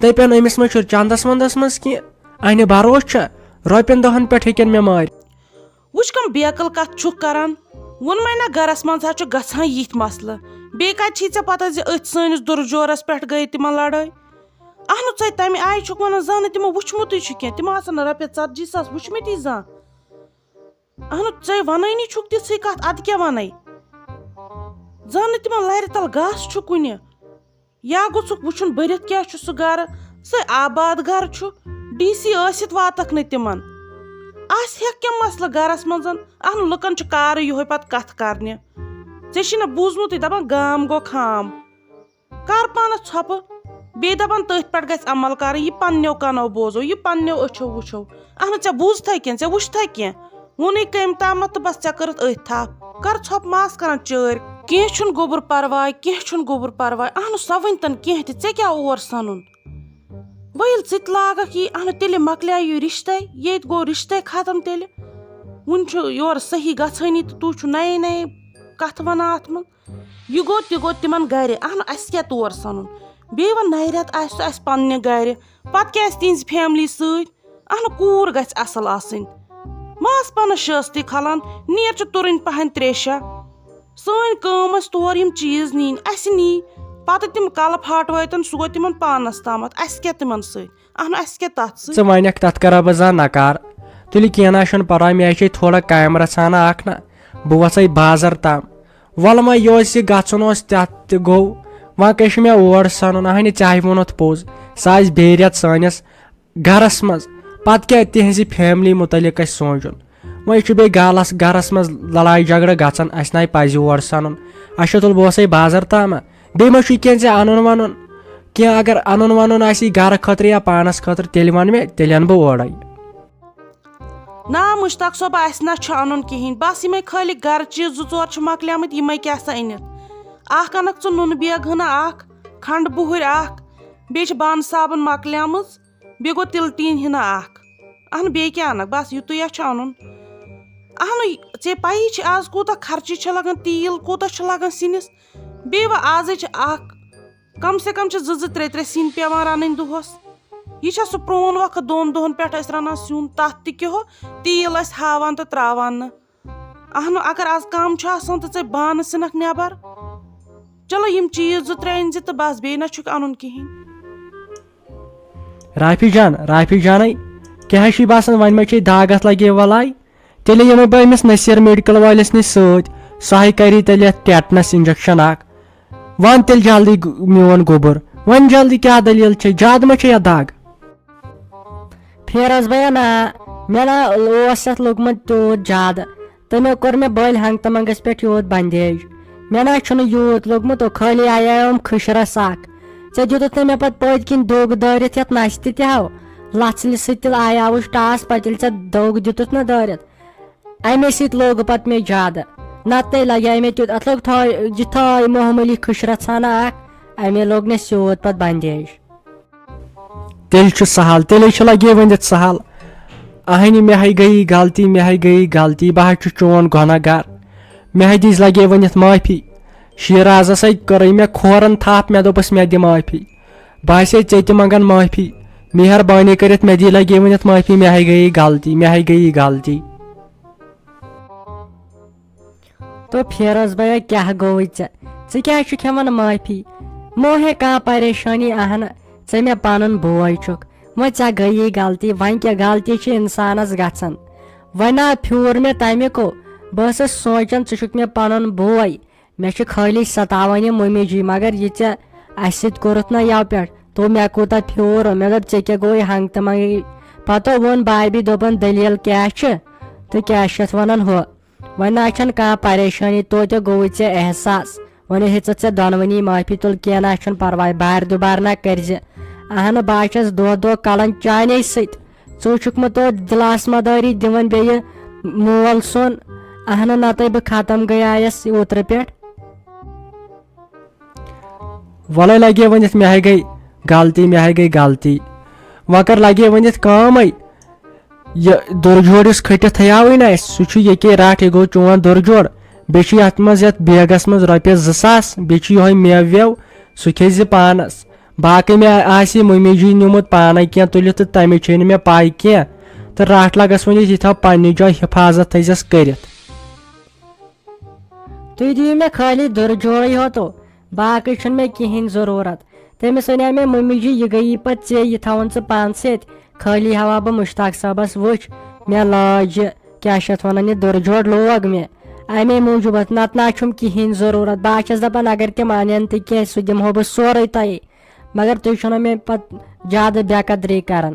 دپن أمِس ما چھُ چندس وندس منٛز کینٛہہ انہِ بروس چھا رۄپین دہن پٮ۪ٹھ ہیٚکن مےٚ مٲرِتھ. وٕچھ کم بیکل کتھ چھُکھ کران ووٚنمے نا گرس منٛز حظ چھُ گژھان یِتھۍ مسلہٕ بیٚیہِ کتہِ چھی ژےٚ پتہ زِ أتھۍ سٲنِس دُرجورس پٮ۪ٹھ گٔے تِمن لڑٲے. اہنو ژے تمہِ آیہِ چھُکھ ونان زانہہ نہٕ تِمو وٕچھمُتٕے چھُ کینٛہہ تِمو آسن نہٕ رۄپیس 40,000 وٕچھمٕتی زانٛہہ. اہنو ژے ونٲنی چھُکھ تِژھٕے کتھ ادٕ کیٛاہ ونَے زانہہ نہٕ تِمن لرِ تل گاسہٕ چھُ کُنہِ یا گوٚژھُکھ وٕچھُن بٔرِتھ کیٛاہ چھُ سُہ گرٕ سُہ آباد گرٕ چھُ DC ٲسِتھ واتکھ نہٕ تِمن آسہِ ہٮ۪کھ کینٛہہ مسلہٕ گرس منٛز اہنو لُکن چھُ کارٕ یِہوے پتہٕ کتھ کرنہِ ژےٚ چھی نہ بوٗزمُتٕے دپان گام گوٚو خام کر پانس ژھۄپہٕ بیٚیہِ دپان تٔتھۍ پٮ۪ٹھ گژھِ عمل کرٕنۍ یہِ پننیو کنو بوزو یہِ پننیو أچھو وٕچھو اہنو ژےٚ بوٗزتھے کینٛہہ ژےٚ وٕچھتھے کینٛہہ ووٚنُے کٔمۍ تامتھ تہٕ بس ژےٚ کٔرٕتھ أتھۍ تھپھ کر ژھۄپہٕ ماس کران چٲرۍ کینٛہہ چھُنہٕ گوٚبُر پرواے کینٛہہ چھُنہٕ گوٚبُر پرواے اہنو سۄ ؤنتن کینٛہہ تہِ ژےٚ کیٛاہ اور سنُن وۄنۍ ییٚلہِ ژٕ تہِ لاگکھ یی اہنو تیٚلہِ مۄکلیو یہِ رشتے ییٚتہِ گوٚو رشتے ختم تیٚلہِ وُنہِ چھُ یورٕ صحیح گژھٲنی تہٕ تُہۍ چھُو نَیے نَیے کتھٕ ونان اتھ منٛز یہِ گوٚو تہِ گوٚو تِمن گرِ اہنو اسہِ کیٛاہ تور سنُن بیٚیہِ وۄنۍ نَیہِ رٮ۪تہٕ آسہِ سُہ اسہِ پننہِ گرِ پتہٕ کیٛاہ آسہِ تِہنٛزِ فیملی سۭتۍ اہنو کوٗر گژھِ اصل آسٕنۍ ماس پانس شٲستی کھلان نیر چھِ تُرٕنۍ پہن تریشا سٲنۍ کٲم ٲس تور یِم چیٖز نِنۍ اسہِ نی پتہٕ تِم کلہٕ پھاٹوٲتن سُہ گوٚو تِمن پانس تامتھ اسہِ کیٛاہ تِمن سۭتۍ اہنو اسہِ کیٛاہ تتھ سۭتۍ ژٕ ونکھ تتھ کرا بہٕ زانٛہہ نکار تیٚلہِ کینٛہہ نہ چھُنہٕ پرواے مےٚ چھے تھوڑا کامہِ رژھانا اکھ نہ بہٕ وسے بازر تام ولہٕ ما یہِ اوس یہِ گژھُن اوس تتھ تہِ گوٚو وۄنۍ کیٛاہ چھُ مےٚ اور سنُن اہنہِ ژےٚ ووٚنُتھ پوٚز سُہ آسہِ بیٚیہِ رٮ۪تھ سٲنِس گرس منٛز پتہٕ کیٛاہ تِہنٛزِ فیملی مُتعلق اسہِ سونٛچُن وۄنۍ چھُ بیٚیہِ گرس منٛز لڑایہِ جگڑٕ گژھان اسہِ ناے پزِ اور سنُن اسہِ چھُ تُل بہٕ وسے بازر تامہ بیٚیہِ ما چھُے کینٛہہ ژےٚ انُن ونُن کینٛہہ اگر انُن ونُن آسی گرٕ خٲطرٕ یا پانس خٲطرٕ تیٚلہِ ون مےٚ تیٚلہِ انہٕ بہٕ اورے. نا مشتاق صٲبہ اسہِ نہ چھُ انُن کہیٖنۍ بس یِمے خٲلی گرٕ چیٖز 2-4 چھِ مۄکلیمٕتۍ یِمے کیٛاہ سا أنِتھ اکھ انکھ ژٕ نُنہٕ بیگ ہنا اکھ کھنڈٕ بُہٕرۍ اکھ بیٚیہِ چھِ بانہٕ صابن مۄکلیمٕژ بیٚیہِ گوٚو تِلہٕ ٹیٖن ہنا اکھ اہن بیٚیہِ کیٛاہ انکھ بس یُتُے چھُ انُن اہنُے ژےٚ پایی چھِ آز کوٗتاہ خرچہِ چھِ لگان تیٖل کوٗتاہ چھُ لگان سِنِس بیٚیہِ وۄنۍ آزٕے چھِ اکھ کم سے کم چھِ 2-3 سِنۍ پیٚوان رنٕنۍ دۄہس یہِ چھا سُہ پرون وقت 2 دۄہن پٮ۪ٹھ ٲسۍ رنان سیُن تتھ تہِ کیٛاہ تیٖل ٲسۍ ہاوان تہٕ تراوان نہٕ اہنو اگر آز کم چھُ آسان تہٕ ژےٚ بانہٕ ژھٕنکھ نٮ۪بر چلو یِم چیٖز 2-3 أنۍ زِ تہٕ بس بیٚیہِ نہ چھُکھ انُن کہیٖنۍ. رافی جانے کیٛاہ چھُے باسان وۄنۍ ما چھے داغس لگے ولاے تیٚلہِ یِمے بہٕ أمِس نصیر میڈکل وٲلِس نِش سۭتۍ سُہ کری تیٚلہِ اتھ ٹیٹنس انجکشن اکھ ون تیٚلہِ جلدی میون گوٚبُر وۄنۍ جلدی کیٛاہ دٔلیٖل چھے زیادٕ ما چھے اتھ دگ. فیروز بھیا نا مےٚ نا اوس یتھ لوٚگمُت تیوٗت زیادٕ تہٕ مےٚ کوٚر مےٚ بٔلۍ ہنگتہٕ منٛگس پٮ۪ٹھ یوٗت بندیج مےٚ نا چھُنہٕ یوٗت لوٚگمُت خٲلی آیاوم کھٕشرس اکھ ژےٚ دِتُتھ نہٕ مےٚ پتہٕ پٔتۍ کِنۍ دوٚگ دٲرِتھ یتھ نستہِ تہِ ہو لژھلہِ سۭتۍ تہِ آیاوُس ٹاس پتہٕ ییٚلہِ ژےٚ دوٚگ دِتُتھ نہ دٲرِتھ امے سۭتۍ لوٚگ پتہٕ مےٚ زیادٕ نتہٕ لگے مےٚ تیُتھ اتھ لوٚگ یہِ تھٲے معموٗلی کھٕشرس ہنا اکھ امے لوٚگ مےٚ سیوٚد پتہٕ بندیج. تیٚلہِ چھُ سہل تیٚلے چھُ لگے ؤنِتھ سہل اہنہِ مےٚ ہے گٔیی غلطی بہٕ حظ چھُس چون گۄناہ گار مےٚ ہے دِژ لگے ؤنِتھ معٲفی شیٖرازس ہے کٔرٕے مےٚ کھورن تھپھ مےٚ دوٚپُس مےٚ دِ معٲفی بہٕ آسے ژےٚ تہِ منٛگان معٲفی مہربٲنی کٔرِتھ مےٚ دی لگے ؤنِتھ معٲفی مےٚ ہے گٔیی غلطی. تو فیروز بھیا کیٛاہ گوٚوُے ژےٚ کیٛازِ چھُکھ ہٮ۪وان معٲفی مو ہے کانٛہہ پریشٲنی اہنہٕ ژےٚ مےٚ پنُن بوے چھُکھ وۄنۍ ژےٚ گٔیی غلطی وۄنۍ کیٛاہ غلطی چھِ انسانس گژھان وۄنۍ نا پھیوٗر مےٚ تمیُک بہٕ ٲسٕس سونٛچان ژٕ چھُکھ مےٚ پنُن بوے مےٚ چھُ خٲلی ستاوان یہِ ممی جی مگر یہِ ژےٚ اسہِ سۭتۍ کوٚرُتھ نہ یَوٕ پٮ۪ٹھ تو مےٚ کوٗتاہ پھیوٗر مےٚ دوٚپ ژےٚ کیٛاہ گوٚوُے ہنگتہٕ منٛگے پتہٕ ووٚن بابی دوٚپُن دٔلیٖل کیٛاہ چھِ تہٕ کیٛاہ چھِ اتھ ونان ہُہ وۄنۍ نہ چھنہٕ کانٛہہ پریشٲنی توتہِ گوٚوُے ژےٚ احساس وۄنۍ ہیژٕتھ ژےٚ دۄنوٕنی معٲفی تُل کینٛہہ نہ چھُنہٕ پرواے بارِ دُبارٕ نہ کٔرزِ اہنہٕ بہٕ حظ چھس دۄہ کلان چانے سۭتۍ ژٕ چھُکھ مےٚ توتہِ دِلاس مدٲری دِوان بیٚیہِ مول سُن اہنہٕ نتہٕ بہٕ ختم گٔیایس اوترٕ پٮ۪ٹھ. وَلے لگے ؤنِتھ مےٚ ہے گٔے غلطی وۄنۍ کر لگے ؤنِتھ کٲمٕے یہِ دُرجوڑ یُس کھٔٹِتھ تھیاوٕے نہ اَسہِ سُہ چھُ ییٚکے رٹھ یہِ گوٚو چون دُرجوڑ بیٚیہِ چھُ یتھ منٛز یتھ بیگس منٛز رۄپیس 2,000 بیٚیہِ چھُ یِہوے میوٕ ویو سُہ کھیٚزِ پانس باقی مےٚ آسہِ مٔمی جی نیوٗمُت پانے کینٛہہ تُلِتھ تہٕ تَمِچ چھے نہٕ مےٚ پاے کینٛہہ تہٕ رٹھ لگس ؤنِتھ یہِ تھاو پننہِ جایہِ حفاظت تھٲیزٮ۪س کٔرِتھ. تُہۍ دِیِو مےٚ خٲلی دُرٕ جوڑٕے ہوتو باقٕے چھُنہٕ مےٚ کِہینۍ ضروٗرت. تٔمِس وَنیٛاو مےٚ مٔمی جی یہِ گٔیی پتہٕ ژےٚ یہِ تھاوُن ژٕ پانہٕ سۭتۍ خٲلی ہاوا بہٕ مُشتاق صٲبس وٕچھ مےٚ لاج یہِ کیٛاہ چھِ اتھ وَنان یہِ دُرٕ جوڑ لوگ مےٚ امے موٗجوٗب نتہٕ نہ چھُم کِہینۍ ضروٗرت. بہٕ چھَس دپان اگر تِم انن تہِ کینٛہہ سُہ دِمہو بہٕ سورُے تۄہہِ مگر تُہۍ چھُو نہٕ مےٚ پتہٕ زیادٕ بے قدری کران.